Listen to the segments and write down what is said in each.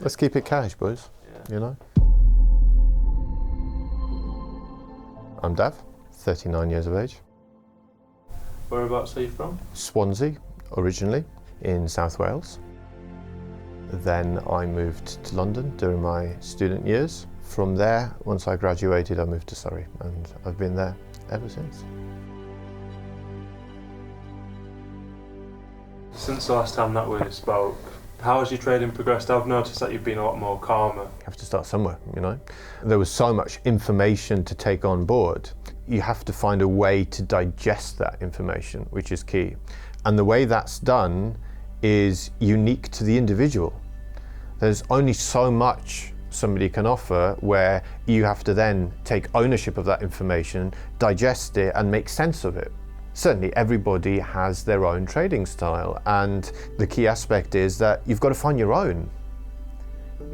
Let's keep it cash, boys. Yeah. You know. I'm Dav, 39 years of age. Whereabouts are you from? Swansea, originally, in South Wales. Then I moved to London during my student years. From there, once I graduated, I moved to Surrey, and I've been there ever since. Since the last time that we spoke, how has your trading progressed? I've noticed that you've been a lot more calmer. You have to start somewhere, you know. There was so much information to take on board. You have to find a way to digest that information, which is key. And the way that's done is unique to the individual. There's only so much somebody can offer where you have to then take ownership of that information, digest it, and make sense of it. Certainly everybody has their own trading style, and the key aspect is that you've got to find your own.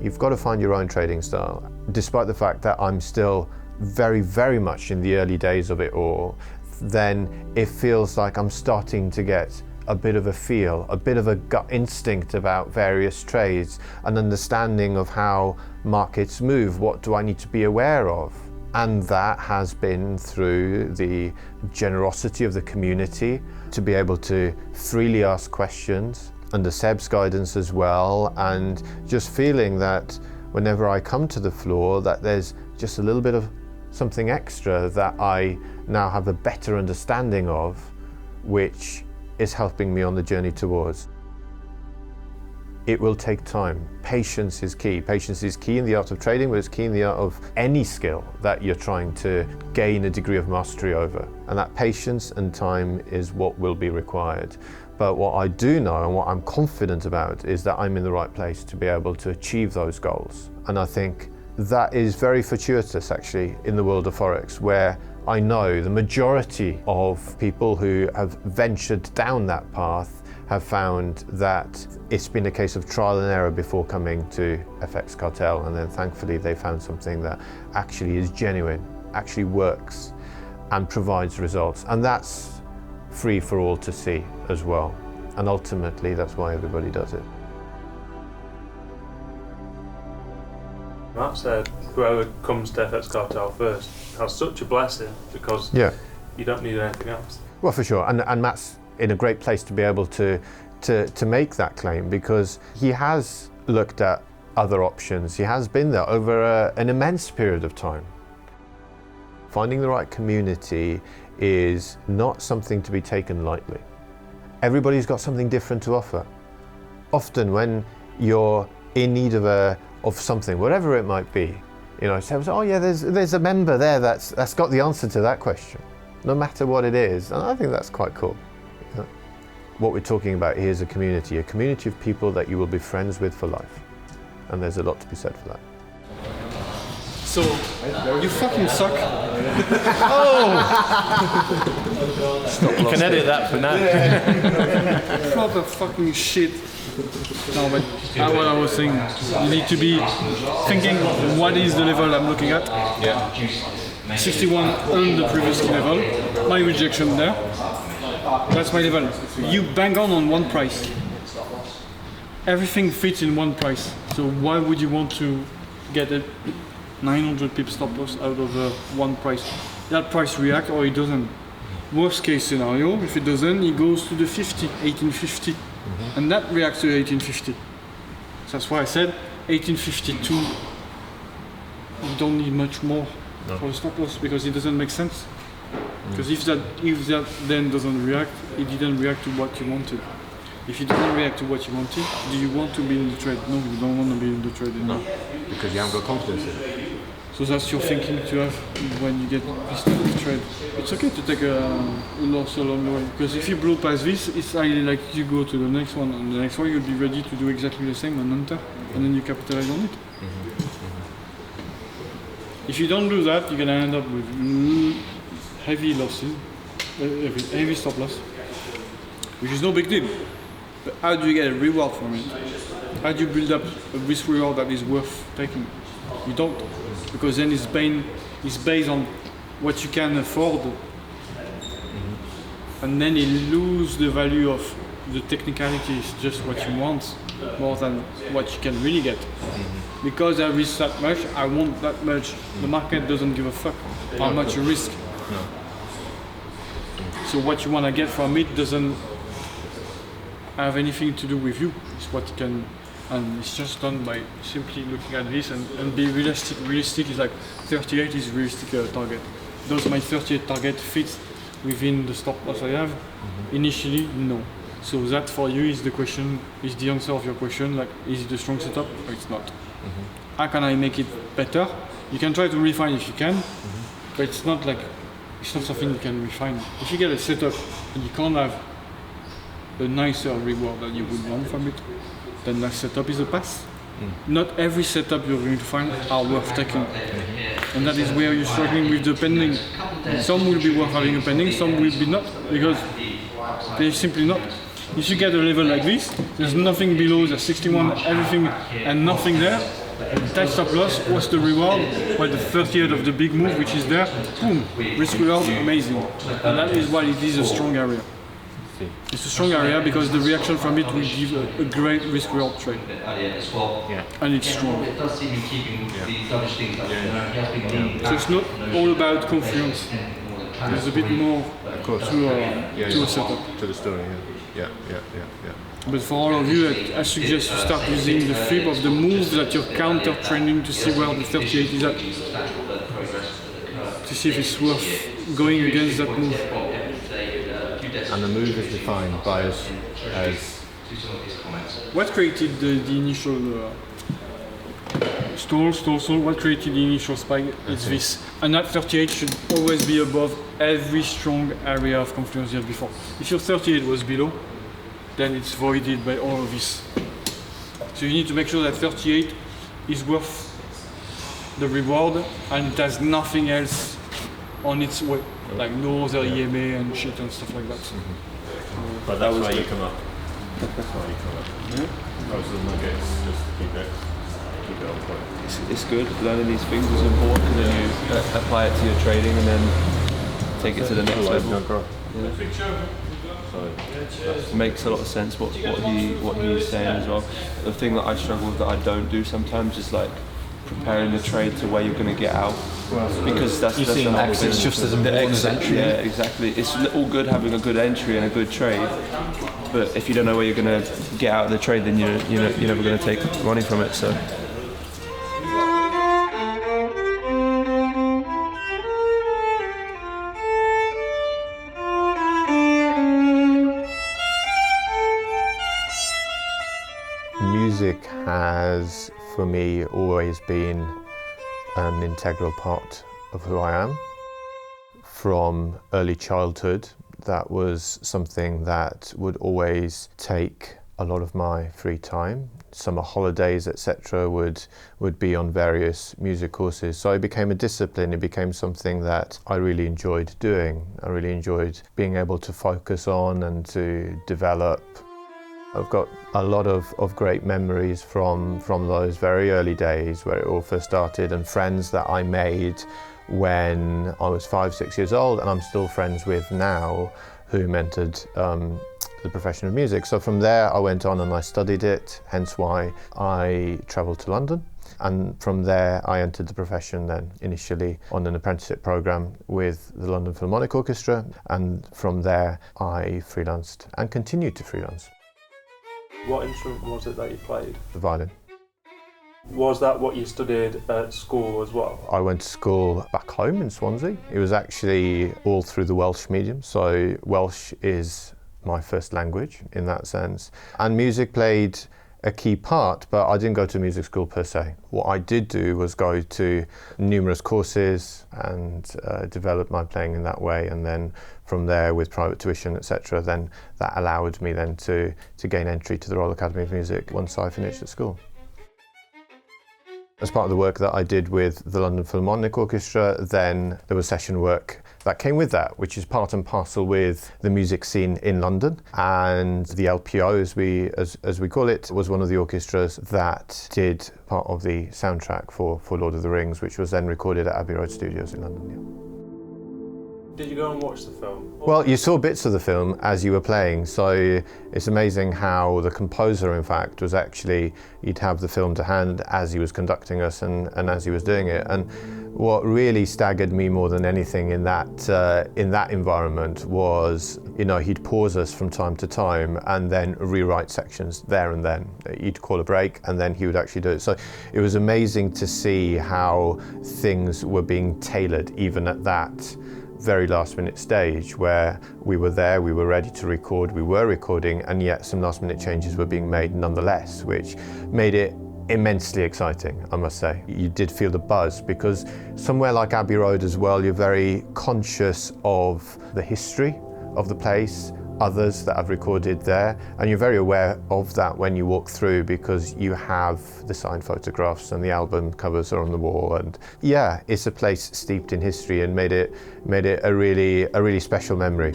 You've got to find your own trading style. Despite the fact that I'm still very, very much in the early days of it all, then it feels like I'm starting to get a bit of a feel, a bit of a gut instinct about various trades, an understanding of how markets move, what do I need to be aware of. And that has been through the generosity of the community to be able to freely ask questions, under Seb's guidance as well, and just feeling that whenever I come to the floor that there's just a little bit of something extra that I now have a better understanding of, which is helping me on the journey towards. It will take time. Patience is key. Patience is key in the art of trading, but it's key in the art of any skill that you're trying to gain a degree of mastery over. And that patience and time is what will be required. But what I do know and what I'm confident about is that I'm in the right place to be able to achieve those goals. And I think that is very fortuitous actually in the world of Forex, where I know the majority of people who have ventured down that path have found that it's been a case of trial and error before coming to FX Cartel, and then thankfully they found something that actually is genuine, actually works and provides results, and that's free for all to see as well, and ultimately that's why everybody does it. Matt said whoever comes to FX Cartel first has such a blessing because you don't need anything else. Well, for sure, and Matt's in a great place to be able to make that claim, because he has looked at other options. He has been there over an immense period of time. Finding the right community is not something to be taken lightly. Everybody's got something different to offer. Often when you're in need of something, whatever it might be, you know, so, oh yeah, there's a member there that's got the answer to that question, no matter what it is, and I think that's quite cool. What we're talking about here is a community of people that you will be friends with for life. And there's a lot to be said for that. So, you fucking suck. You can edit that for now. Proper fucking shit. No, but what I was saying, you need to be thinking what is the level I'm looking at. Yeah. 61 on the previous key level. My rejection there. That's my level. You bang on one price. Everything fits in one price. So why would you want to get a 900 pip stop loss out of one price? That price reacts or it doesn't. Worst case scenario, if it doesn't, it goes to the 1850. And that reacts to 1850. So that's why I said 1852. You don't need much more for the stop loss because it doesn't make sense. Because if that then doesn't react, it didn't react to what you wanted. If it didn't react to what you wanted, do you want to be in the trade? No, you don't want to be in the trade anymore. No, because you haven't got confidence in it. So that's your thinking to have when you get this type of trade. It's okay to take a loss along the way, because if you blow past this, it's highly likely you go to the next one, and the next one you'll be ready to do exactly the same and enter, and then you capitalize on it. If you don't do that, you're gonna end up with heavy losses, heavy stop loss, which is no big deal. But how do you get a reward from it? How do you build up a risk reward that is worth taking? You don't, because then it's based on what you can afford, and then you lose the value of the technicalities, just what you want. more than what you can really get. Because there is that much, I want that much. The market doesn't give a fuck how much you risk. So what you want to get from it doesn't have anything to do with you. It's what you can, and it's just done by simply looking at this and be realistic. Realistic is like 38 is realistic target. Does my 38 target fit within the stop loss I have? Initially, no. So that for you is the question, is the answer of your question, like is it a strong setup or it's not? How can I make it better? You can try to refine if you can, but it's not something you can refine. If you get a setup and you can't have a nicer reward that you would want from it, then that setup is a pass. Not every setup you're going to find are worth taking. And that is where you're struggling with the pending. Some will be worth having a pending, some will be not, because they're simply not. If you get a level like this, there's nothing below, there's 61, everything and nothing there. That stop loss, what's the reward? Well, the 30th of the big move which is there, boom, risk reward, amazing. And that is why it is a strong area. It's a strong area because the reaction from it will give a great risk reward trade. And it's strong. So it's not all about confluence. There's a bit more to a setup. To the story, yeah. But for all of you, I suggest you start using the flip of the move that you're counter trending to see where the 38 is at. To see if it's worth going against that move. And the move is defined by us as... What created the initial stall? What created the initial spike? It's this. And that 38 should always be above every strong area of confluence you had before. If your 38 was below, then it's voided by all of this. So you need to make sure that 38 is worth the reward and it has nothing else on its way. Like no other EMA and shit and stuff like that. But that's why you come up. That's why you come up. Those are the nuggets, just keep it on point. It's good, learning these things is important, and then you apply it to your trading and then take it to the next level. So it makes a lot of sense what he's saying as well. The thing that I struggle with that I don't do sometimes is like preparing the trade to where you're going to get out, because that's the whole thing. It's just as important as entry. Yeah, exactly. It's all good having a good entry and a good trade, but if you don't know where you're going to get out of the trade, then you're never going to take money from it. So. Music has, for me, always been an integral part of who I am. From early childhood, that was something that would always take a lot of my free time. Summer holidays, etc., would be on various music courses. So it became a discipline. It became something that I really enjoyed doing. I really enjoyed being able to focus on and to develop. I've got a lot of great memories from those very early days where it all first started, and friends that I made when I was 5-6 years old, and I'm still friends with now, who mentored the profession of music. So from there I went on and I studied it, hence why I travelled to London. And from there I entered the profession then initially on an apprenticeship programme with the London Philharmonic Orchestra, and from there I freelanced and continued to freelance. What instrument was it that you played? The violin. Was that what you studied at school as well? I went to school back home in Swansea. It was actually all through the Welsh medium, so Welsh is my first language in that sense. And music played a key part, but I didn't go to music school per se. What I did do was go to numerous courses and develop my playing in that way, and then from there with private tuition, etc., then that allowed me then to gain entry to the Royal Academy of Music once I finished at school. As part of the work that I did with the London Philharmonic Orchestra, then there was session work that came with that, which is part and parcel with the music scene in London. And the LPO, as we call it, was one of the orchestras that did part of the soundtrack for Lord of the Rings, which was then recorded at Abbey Road Studios in London. Yeah. Did you go and watch the film? Well, you saw bits of the film as you were playing, so it's amazing how the composer, in fact, was actually, he'd have the film to hand as he was conducting us and as he was doing it. And what really staggered me more than anything in that environment was, you know, he'd pause us from time to time and then rewrite sections there and then. He'd call a break and then he would actually do it. So it was amazing to see how things were being tailored even at that very last minute stage where we were there, we were ready to record, we were recording, and yet some last minute changes were being made nonetheless, which made it immensely exciting, I must say. You did feel the buzz because somewhere like Abbey Road as well, you're very conscious of the history of the place, others that have recorded there, and you're very aware of that when you walk through because you have the signed photographs and the album covers are on the wall. And yeah, it's a place steeped in history and made it a really special memory.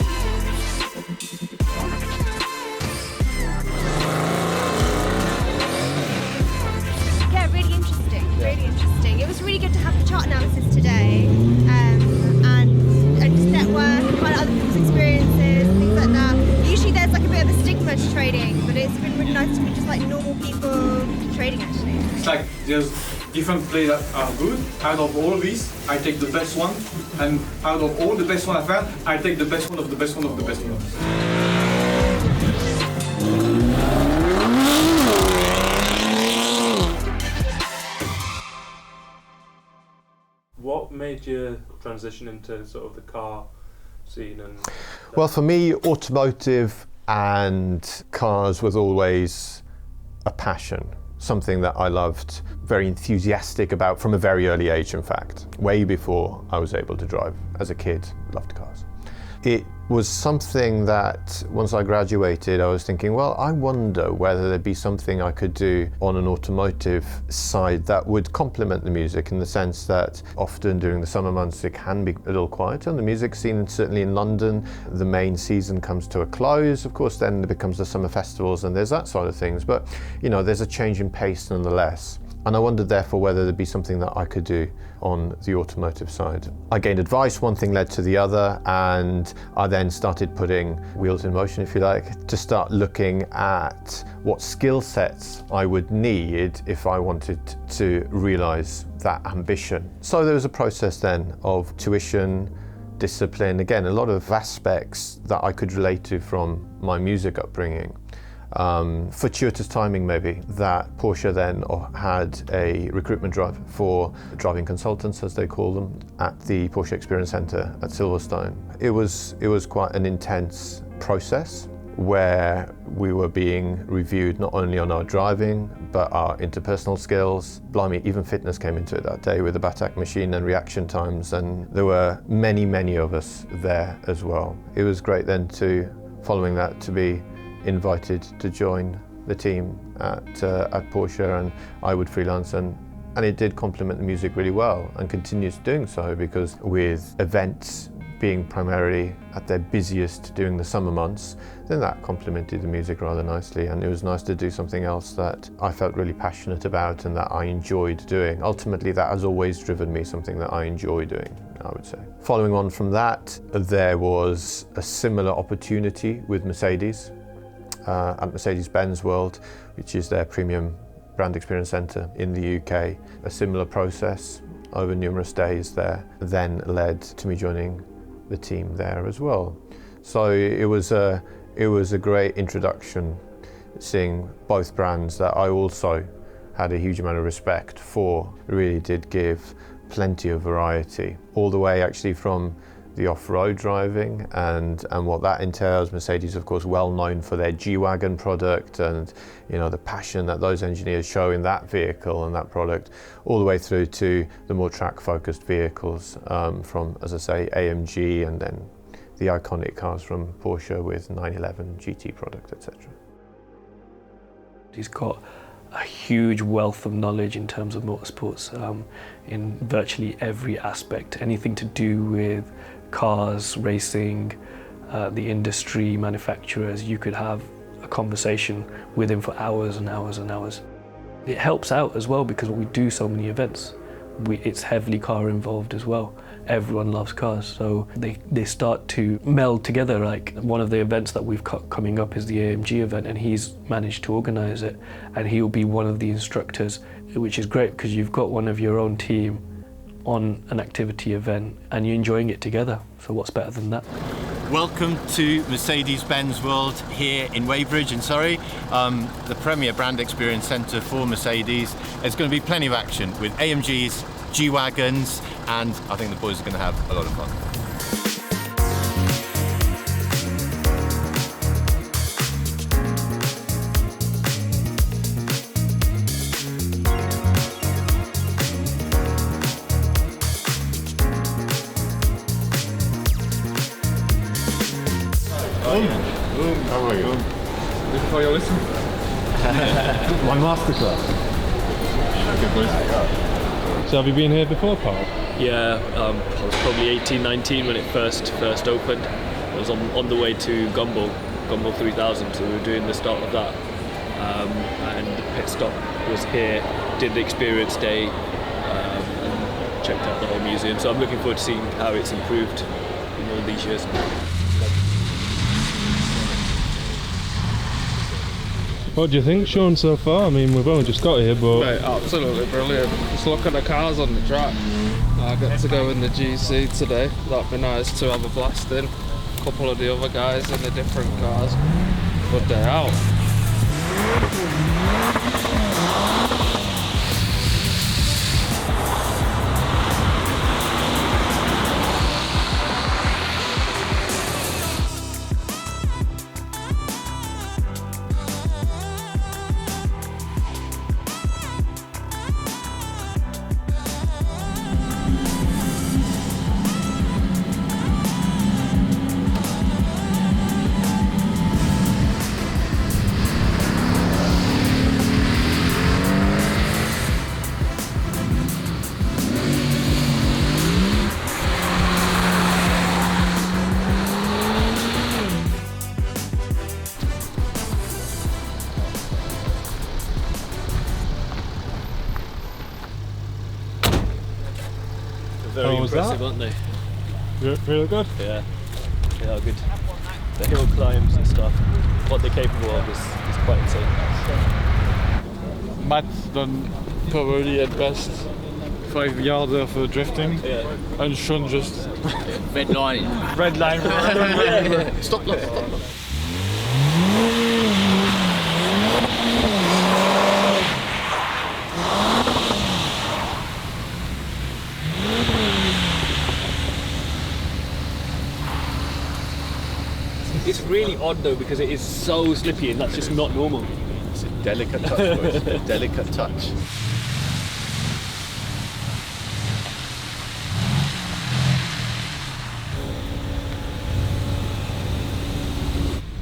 Yeah, really interesting. It was really good to have the chart analysis today, and just network, find other people's experiences, things like that. Usually there's like a bit of a stigma to trading, but it's been really nice to meet just like normal people trading actually. It's like there's different plays that are good. Out of all of these, I take the best one, and out of all the best one I found, I take the best one of the best one of the best one. What made you transition into sort of the car scene? And well, for me, automotive and cars was always a passion, something that I loved, very enthusiastic about from a very early age, in fact, way before I was able to drive. As a kid, loved cars. It was something that once I graduated, I was thinking, well, I wonder whether there'd be something I could do on an automotive side that would complement the music, in the sense that often during the summer months it can be a little quieter on the music scene, and certainly in London the main season comes to a close. Of course, then there becomes the summer festivals and there's that side of things, but you know, there's a change in pace nonetheless. And I wondered therefore whether there'd be something that I could do on the automotive side. I gained advice, one thing led to the other, and I then started putting wheels in motion, if you like, to start looking at what skill sets I would need if I wanted to realise that ambition. So there was a process then of tuition, discipline, again, a lot of aspects that I could relate to from my music upbringing. Fortuitous timing maybe, that Porsche then had a recruitment drive for driving consultants, as they call them, at the Porsche Experience Centre at Silverstone. It was quite an intense process where we were being reviewed not only on our driving but our interpersonal skills. Blimey, even fitness came into it that day with the Batak machine and reaction times, and there were many of us there as well. It was great then following that to be invited to join the team at Porsche, and I would freelance, and it did complement the music really well and continues doing so, because with events being primarily at their busiest during the summer months, then that complemented the music rather nicely, and it was nice to do something else that I felt really passionate about and that I enjoyed doing. Ultimately, that has always driven me, something that I enjoy doing, I would say. Following on from that, there was a similar opportunity with Mercedes, at Mercedes-Benz World, which is their premium brand experience centre in the UK. A similar process over numerous days there then led to me joining the team there as well. So it was a great introduction, seeing both brands that I also had a huge amount of respect for. It really did give plenty of variety, all the way actually from the off-road driving and what that entails. Mercedes, of course, well known for their G-Wagon product, and you know, the passion that those engineers show in that vehicle and that product, all the way through to the more track-focused vehicles from, as I say, AMG, and then the iconic cars from Porsche with 911 GT product, etc. He's got a huge wealth of knowledge in terms of motorsports, in virtually every aspect, anything to do with cars, racing, the industry, manufacturers. You could have a conversation with him for hours and hours and hours. It helps out as well because we do so many events. It's heavily car involved as well, everyone loves cars, so they start to meld together. Like one of the events that we've got coming up is the AMG event, and he's managed to organise it, and he'll be one of the instructors, which is great because you've got one of your own team on an activity event and you're enjoying it together. So what's better than that? Welcome to Mercedes-Benz World here in Weybridge in Surrey, the premier brand experience centre for Mercedes. There's going to be plenty of action with AMGs, G-Wagons, and I think the boys are going to have a lot of fun. How are you? Looking for your lesson? My masterclass. So have you been here before, Paul? Yeah, I was probably 18, 19 when it first opened. I was on the way to Gumball 3000, so we were doing the start of that. And the pit stop was here, did the experience day, and checked out the whole museum. So I'm looking forward to seeing how it's improved in all these years. What do you think, Sean, so far? I mean, we've only just got here, but... Mate, absolutely brilliant. Just look at the cars on the track. I get to go in the GC today. That'd be nice to have a blast in. A couple of the other guys in the different cars. Good day out. Very impressive, that? aren't they? Really good? Yeah, they are good. The hill climbs and stuff, what they're capable of is quite insane. Matt's done probably at best 5 yards of drifting, Yeah. and Sean just Red line. red line. Stop. It's really odd though because it is so slippy and that's just not normal. It's a delicate touch, boys. A delicate touch.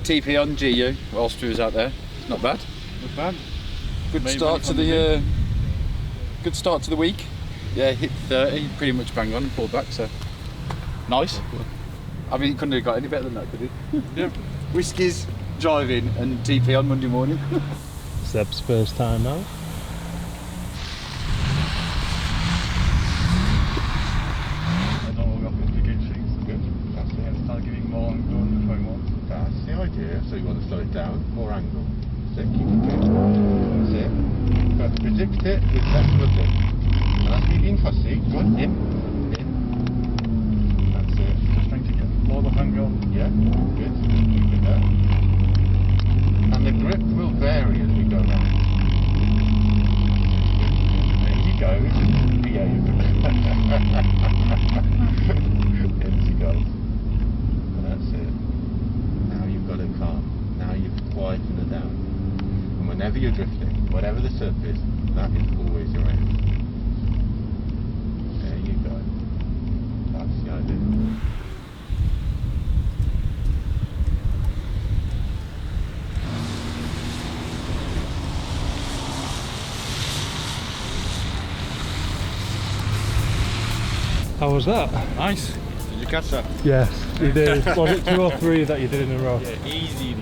TP on GU whilst we was out there. Not bad. Not bad. Good Made start money to from the good start to the week. Yeah, hit 30, pretty much bang on, pulled back, so nice. I mean, he couldn't have got any better than that, could he? Yeah. Whiskies, driving, and TP on Monday morning. Seb's first time out. That's the idea. So you want to slow it down, more angle. So keep it going. That's it. But predict it with less of a bit. And that's the in fussy. Good. In. That's it. Just trying to get more the angle. Yeah. Good. Keep it there. And the grip will vary as we go along. There you go. Behave. In she goes. And that's it. Now you've got it calm. Now you've quietened it down. And whenever you're drifting, whatever the surface, that is always your aim. There you go. That's the idea. How was that? Nice. Did you catch that? Yes, you did. Was it 2 or 3 that you did in a row? Yeah, easy.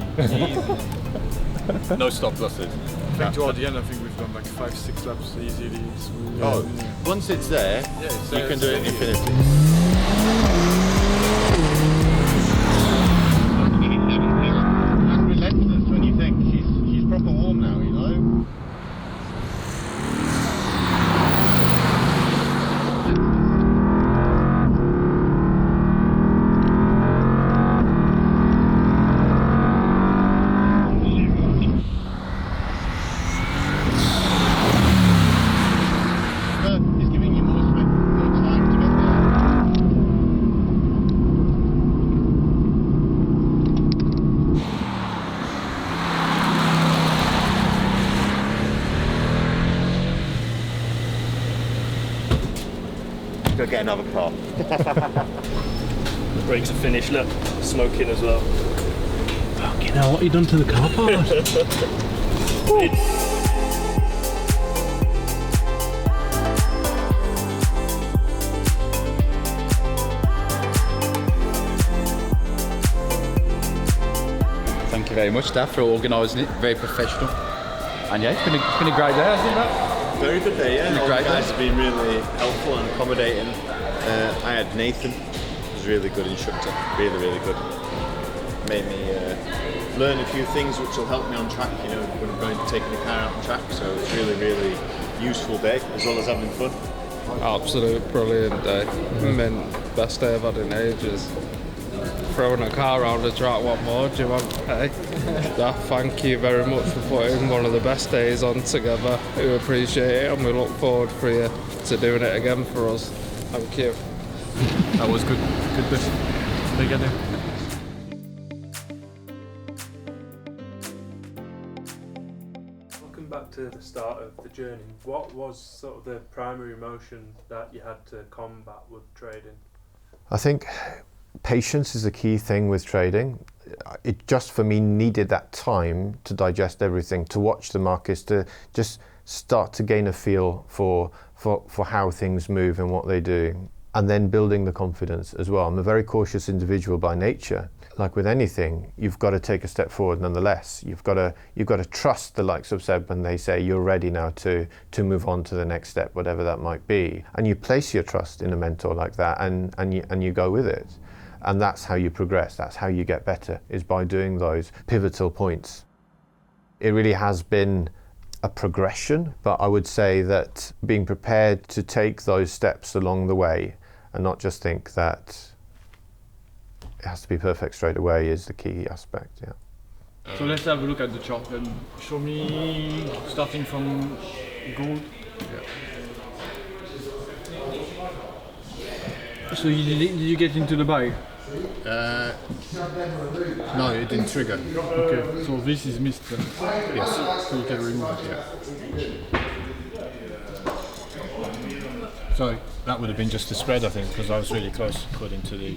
No stop losses. I think toward the end, I think we've done like 5-6 laps easily. Smooth. Oh, once it's there, Yeah, it's you there, can do it it's there. infinitely. Relentless when you think she's proper warm now, you know. It's giving you more time to get there. Go get another car. The brakes are finished, look, smoking as well. Fucking hell, what have you done to the car part? Thank you very much, Dad, for organising it. Very professional. And yeah, it's been a great day, hasn't it, Matt? Very good day, yeah. All the Great guys day. have been really helpful and accommodating. I had Nathan, who's a really good instructor, really good. Made me learn a few things which will help me on track, you know, when I'm going to taking the car out on track. So it's really useful day, as well as having fun. Absolute brilliant day. I mean, best day I've had in ages. Throwing a car around the track, what more do you want? Hey, thank you very much for putting one of the best days on together. We appreciate it and we look forward for you to doing it again for us. Thank you. That was good. Good bit. Together. Looking back to the start of the journey, what was sort of the primary emotion that you had to combat with trading? I think patience is a key thing with trading. It just for me needed that time to digest everything, to watch the markets, to just start to gain a feel for how things move and what they do, and then building the confidence as well. I'm a very cautious individual by nature. Like with anything, you've got to take a step forward nonetheless. You've got to trust the likes of Seb when they say you're ready now to move on to the next step, whatever that might be. And you place your trust in a mentor like that, and you go with it. And that's how you progress, that's how you get better, is by doing those pivotal points. It really has been a progression, but I would say that being prepared to take those steps along the way and not just think that it has to be perfect straight away is the key aspect, yeah. So let's have a look at the chart and show me starting from gold. So did you get into the buy? No, it didn't trigger. Okay, so this is missed then. Yes. So you can remove it. Yeah. So that would have been just the spread, I think, because I was really close according to the...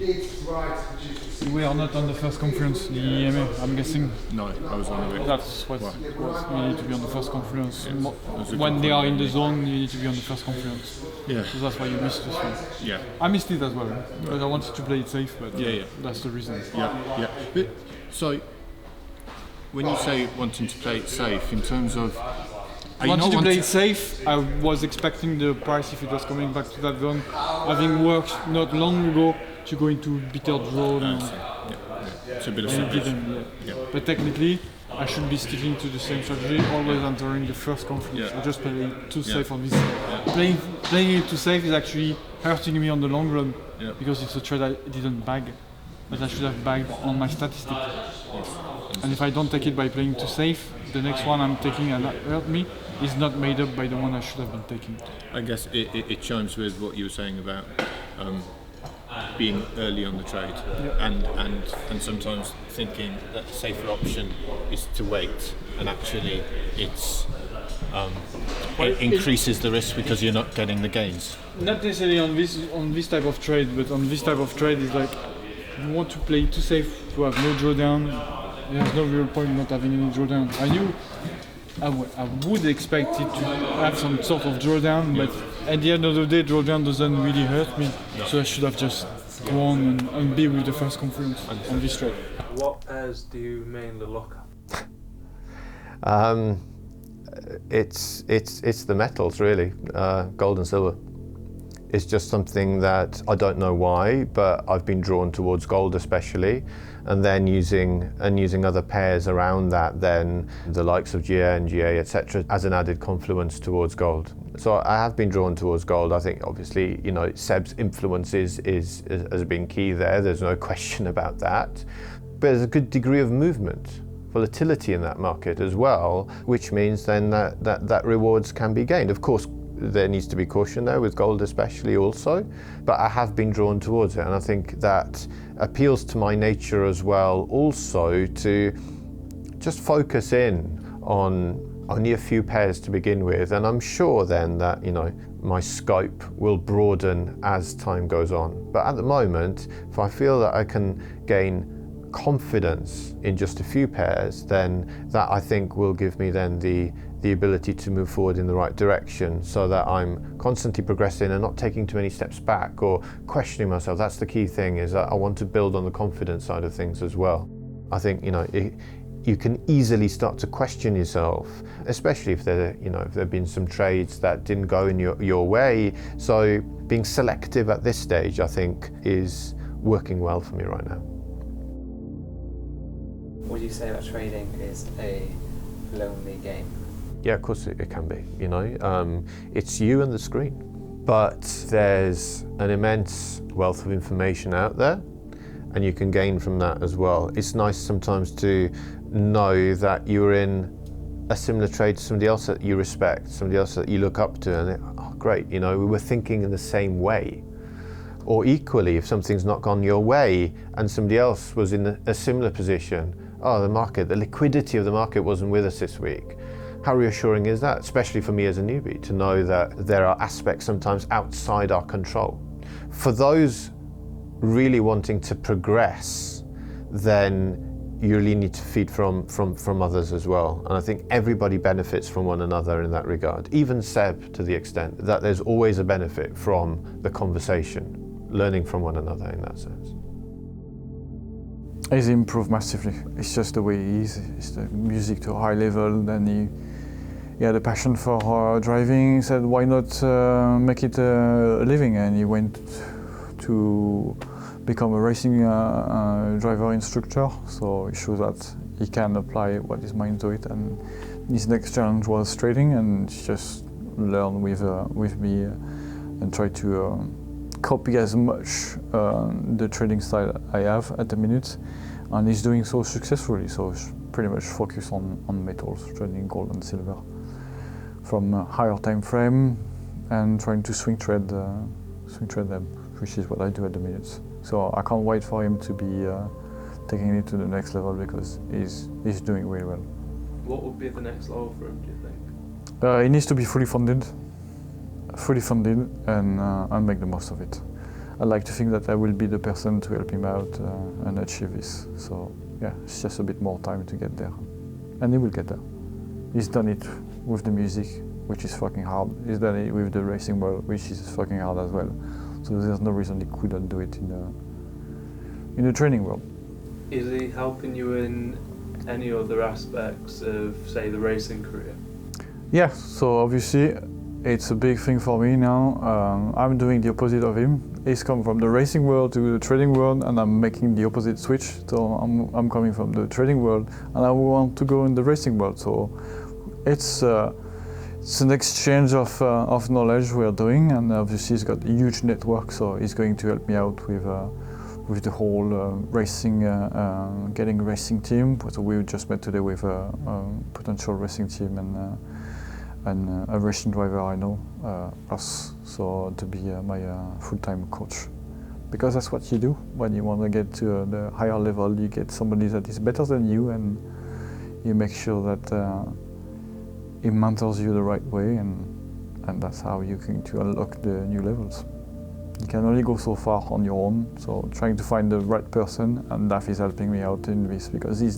We are not on the first conference, the EMA, I'm guessing. No, I was on the way. That's what you need to be on the first conference. Yes. When they are in the zone, you need to be on the first conference. Yeah. So that's why you missed this one. Yeah. I missed it as well, because I wanted to play it safe, but that's the reason. Yeah. But, so, when you say wanting to play it safe, in terms of... I wanted to play it safe. I was expecting the price, if it was coming back to that zone, having worked not long ago, to go into bitter draw. It's a bit of separation. But technically, I should be sticking to the same strategy, always entering the first conference. I just play it too safe on this. Playing it too safe is actually hurting me on the long run, because it's a trade I didn't bag, but I should have bagged on my statistic. And if I don't take it by playing too safe, the next one I'm taking and that hurt me is not made up by the one I should have been taking. I guess it chimes with what you were saying about being early on the trade, and sometimes thinking that the safer option is to wait, and actually it increases the risk because you're not getting the gains. Not necessarily on this type of trade, but on this type of trade is like you want to play too safe to have no drawdown. There's no real point not having any drawdown. I would expect it to have some sort of drawdown, but at the end of the day, drawdown doesn't really hurt me. No. So I should have just gone and be with the first conference on this trade. What pairs do you mainly look at? It's the metals really, gold and silver. It's just something that I don't know why, but I've been drawn towards gold especially, and then using other pairs around that, then the likes of GA and GA, etc., as an added confluence towards gold. So I have been drawn towards gold. I think obviously, you know, Seb's influence has been key there. There's no question about that. But there's a good degree of movement, volatility in that market as well, which means then that rewards can be gained. Of course, there needs to be caution there with gold especially also, but I have been drawn towards it, and I think that appeals to my nature as well also to just focus in on only a few pairs to begin with, and I'm sure then that, you know, my scope will broaden as time goes on. But at the moment, if I feel that I can gain confidence in just a few pairs, then that I think will give me then the ability to move forward in the right direction, so that I'm constantly progressing and not taking too many steps back or questioning myself. That's the key thing, is that I want to build on the confidence side of things as well. I think, you know, you can easily start to question yourself, especially if there have been some trades that didn't go in your way. So being selective at this stage, I think, is working well for me right now. Would you say that trading is a lonely game? Yeah, of course it can be, you know. It's you and the screen. But there's an immense wealth of information out there, and you can gain from that as well. It's nice sometimes to know that you're in a similar trade to somebody else that you respect, somebody else that you look up to, and oh great, you know, we were thinking in the same way. Or equally, if something's not gone your way and somebody else was in a similar position, oh, the liquidity of the market wasn't with us this week. How reassuring is that, especially for me as a newbie, to know that there are aspects sometimes outside our control. For those really wanting to progress, then you really need to feed from others as well. And I think everybody benefits from one another in that regard. Even Seb, to the extent that there's always a benefit from the conversation, learning from one another in that sense. He's improved massively. It's just the way he is. It's the music to a high level. Then he had a passion for driving. He said, why not make it a living? And he went to become a racing driver instructor. So he shows that he can apply what his mind to it. And his next challenge was trading, and just learn with me and try to copy as much the trading style I have at the minute, and he's doing so successfully. So it's pretty much focused on metals, trading gold and silver, from a higher time frame, and trying to swing trade them, which is what I do at the minute. So I can't wait for him to be taking it to the next level, because he's doing really well. What would be the next level for him, do you think? He needs to be fully funded, and make the most of it. I like to think that I will be the person to help him out and achieve this. So yeah, it's just a bit more time to get there, and he will get there. He's done it with the music, which is fucking hard. He's done it with the racing world, which is fucking hard as well. So there's no reason he couldn't do it in the training world. Is he helping you in any other aspects of, say, the racing career? Yeah, so obviously it's a big thing for me now. I'm doing the opposite of him. He's come from the racing world to the trading world, and I'm making the opposite switch. So I'm coming from the trading world, and I want to go in the racing world. So it's an exchange of knowledge we are doing, and obviously he's got a huge network, so he's going to help me out with the whole racing, getting a racing team. So we just met today with a potential racing team and a racing driver I know, so to be my full-time coach. Because that's what you do when you want to get to the higher level. You get somebody that is better than you, and you make sure that it mentors you the right way, and that's how you're going to unlock the new levels. You can only go so far on your own, so trying to find the right person, and Daf is helping me out in this, because he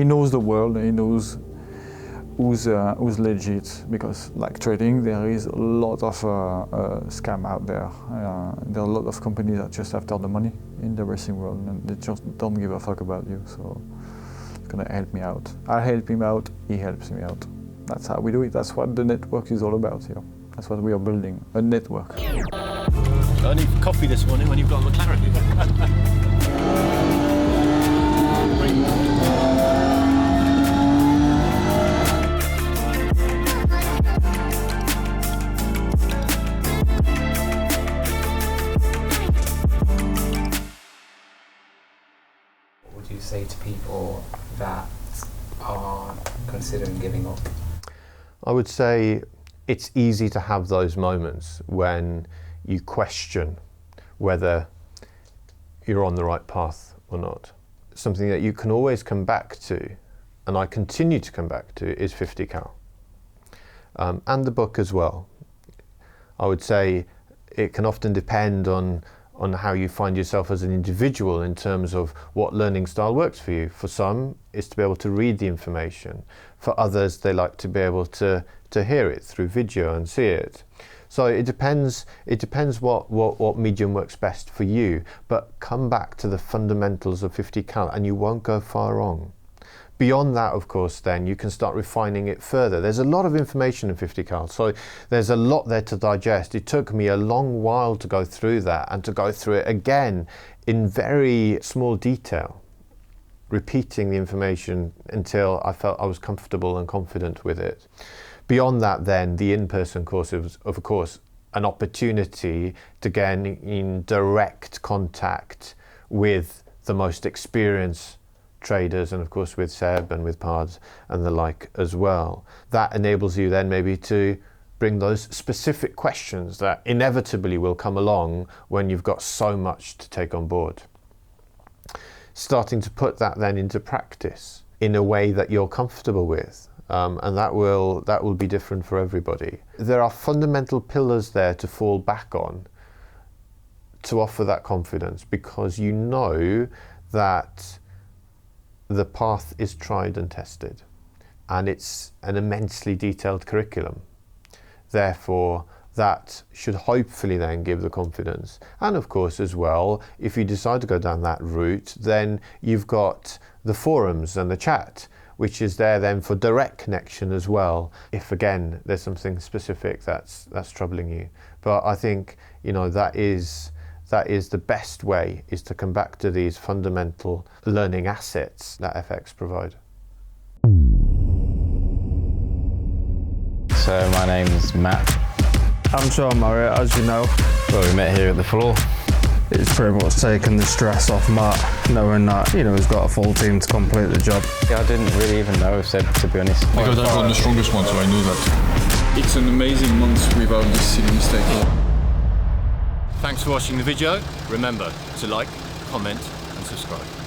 knows the world, and he knows who's legit, because like trading, there is a lot of scam out there. There are a lot of companies that just after the money in the racing world, and they just don't give a fuck about you. So it's gonna help me out. I help him out, he helps me out. That's how we do it. That's what the network is all about here. That's what we are building, a network. I need coffee this morning when you've got a McLaren. What would you say to people that are considering giving up? I would say it's easy to have those moments when you question whether you're on the right path or not. Something that you can always come back to, and I continue to come back to, is 50 cal. And the book as well. I would say it can often depend on how you find yourself as an individual in terms of what learning style works for you. For some, it's to be able to read the information. For others, they like to be able to hear it through video and see it. So it depends what medium works best for you, but come back to the fundamentals of 50 cal and you won't go far wrong. Beyond that, of course, then you can start refining it further. There's a lot of information in 50 cal, so there's a lot there to digest. It took me a long while to go through that and to go through it again in very small detail, repeating the information until I felt I was comfortable and confident with it. Beyond that, then, the in-person course is, of course, an opportunity to get in direct contact with the most experienced traders, and of course with Seb and with Pards and the like as well. That enables you then maybe to bring those specific questions that inevitably will come along when you've got so much to take on board. Starting to put that then into practice in a way that you're comfortable with. And that will be different for everybody. There are fundamental pillars there to fall back on to offer that confidence, because you know that the path is tried and tested, and it's an immensely detailed curriculum. Therefore, that should hopefully then give the confidence. And of course as well, if you decide to go down that route, then you've got the forums and the chat, which is there then for direct connection as well, if again there's something specific that's troubling you. But I think, you know, that is the best way, is to come back to these fundamental learning assets that FX provide. So my name's Matt. I'm Sean Marriott, as you know. Well, we met here at the floor. It's pretty much taken the stress off Matt, knowing that, you know, he's got a full team to complete the job. Yeah, I didn't really even know Seb, to be honest. Because I've got the strongest one, so I know that. It's an amazing month without this silly mistake. Thanks for watching the video. Remember to like, comment and subscribe.